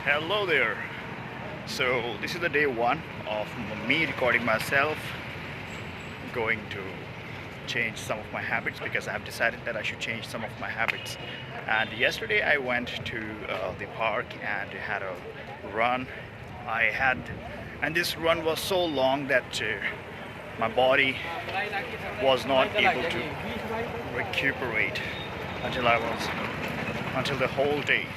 Hello there. So this is the day one of me recording myself, going to change some of my habits because I have decided that I should change some of my habits. And yesterday I went to the park and had a run. I had, and this run was so long that my body was not able to recuperate until the whole day.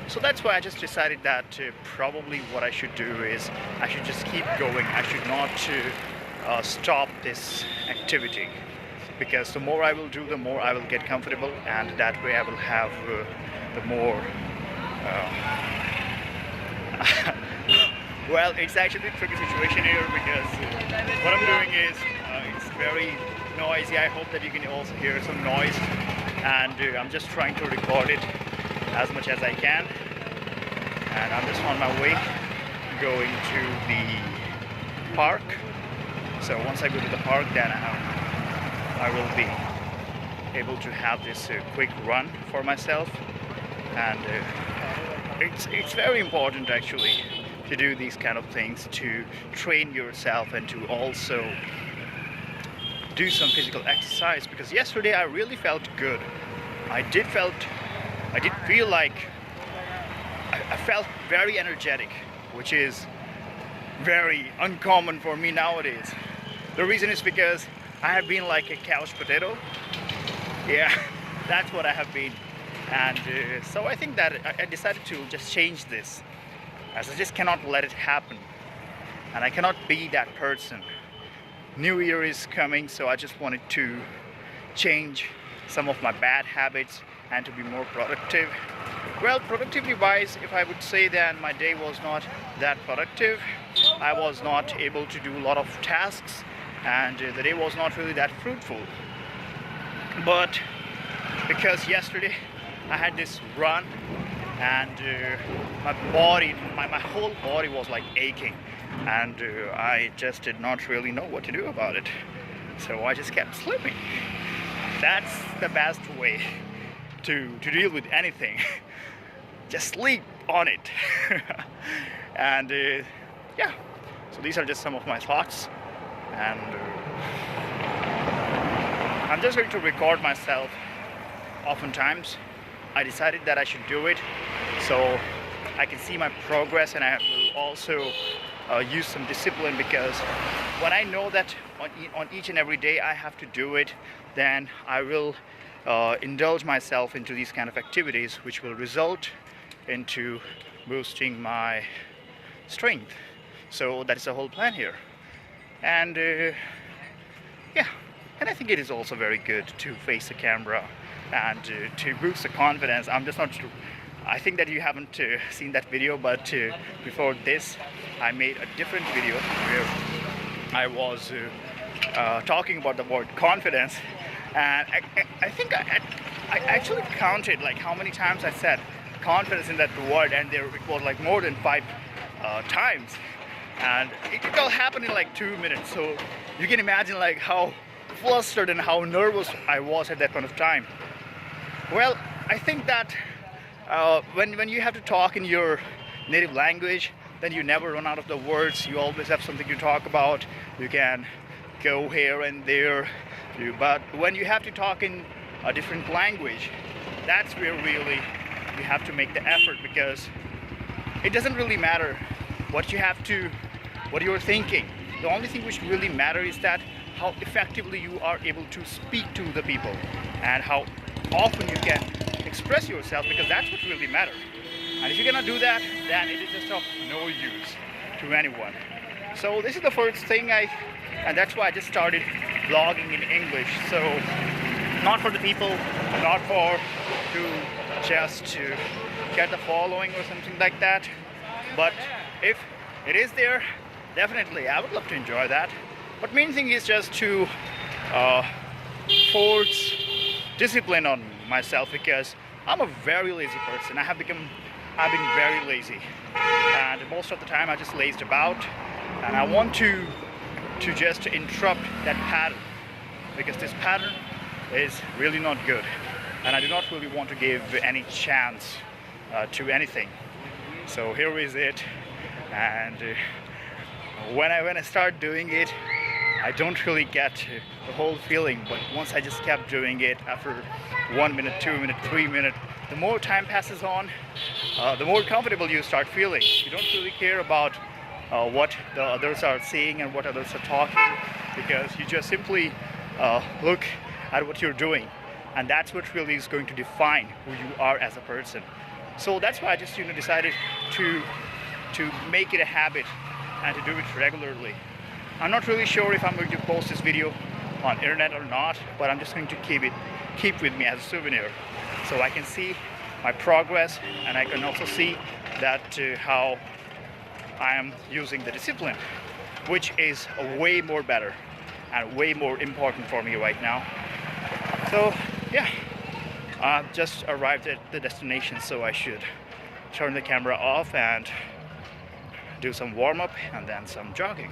So that's why I just decided that probably what I should do is I should just keep going. I should not stop this activity, because the more I will do, the more I will get comfortable, and that way I will have the more. Well, it's actually a tricky situation here because what I'm doing is it's very noisy. I hope that you can also hear some noise, and I'm just trying to record it as much as I can, and I'm just on my way going to the park. So once I go to the park, then I will be able to have this quick run for myself. And it's very important actually to do these kind of things, to train yourself and to also do some physical exercise, because yesterday I really felt good. I did feel like I felt very energetic, which is very uncommon for me nowadays. The reason is because I have been like a couch potato. Yeah, that's what I have been. And so I think that I decided to just change this, as I just cannot let it happen. And I cannot be that person. New Year is coming, so I just wanted to change some of my bad habits and to be more productive. Well, productivity wise, if I would say, then my day was not that productive. I was not able to do a lot of tasks, and the day was not really that fruitful. But because yesterday I had this run, and my body, my whole body was like aching, and I just did not really know what to do about it. So I just kept sleeping. That's the best way to deal with anything. Just sleep on it. And yeah, so these are just some of my thoughts, and I'm just going to record myself oftentimes. I decided that I should do it so I can see my progress, and I will also use some discipline, because when I know that on each and every day I have to do it, then I will indulge myself into these kind of activities, which will result into boosting my strength. So that is the whole plan here. And yeah, and I think it is also very good to face the camera and to boost the confidence. I'm just not sure. I think that you haven't seen that video, but before this I made a different video where I was talking about the word confidence, and I think I actually counted like how many times I said confidence in that word, and it was like more than 5 times, and it all happened in like 2 minutes. So you can imagine like how flustered and how nervous I was at that point of time. Well, I think that when you have to talk in your native language, then you never run out of the words. You always have something to talk about. You can go here and there. But when you have to talk in a different language, that's where really you have to make the effort, because it doesn't really matter what you're thinking. The only thing which really matters is that how effectively you are able to speak to the people, and how often you can express yourself, because that's what really matters. And if you cannot do that, then it is just of no use to anyone. So this is the first thing and that's why I just started vlogging in English. So not for the people, not for to get the following or something like that, but if it is there, definitely I would love to enjoy that. But main thing is just to force discipline on myself, because I'm a very lazy person. I've been very lazy, and most of the time I just lazed about, and I want to just interrupt that pattern, because this pattern is really not good, and I do not really want to give any chance to anything. So here is it, and when I start doing it, I don't really get the whole feeling, but once I just kept doing it, after 1 minute, 2 minutes, 3 minutes, the more time passes on, the more comfortable you start feeling. You don't really care about what the others are saying and what others are talking, because you just simply look at what you're doing, and that's what really is going to define who you are as a person. So that's why I just decided to make it a habit and to do it regularly. I'm not really sure if I'm going to post this video on internet or not, but I'm just going to keep with me as a souvenir, so I can see my progress, and I can also see that how I am using the discipline, which is way more better and way more important for me right now. So yeah, I've just arrived at the destination, so I should turn the camera off and do some warm-up and then some jogging.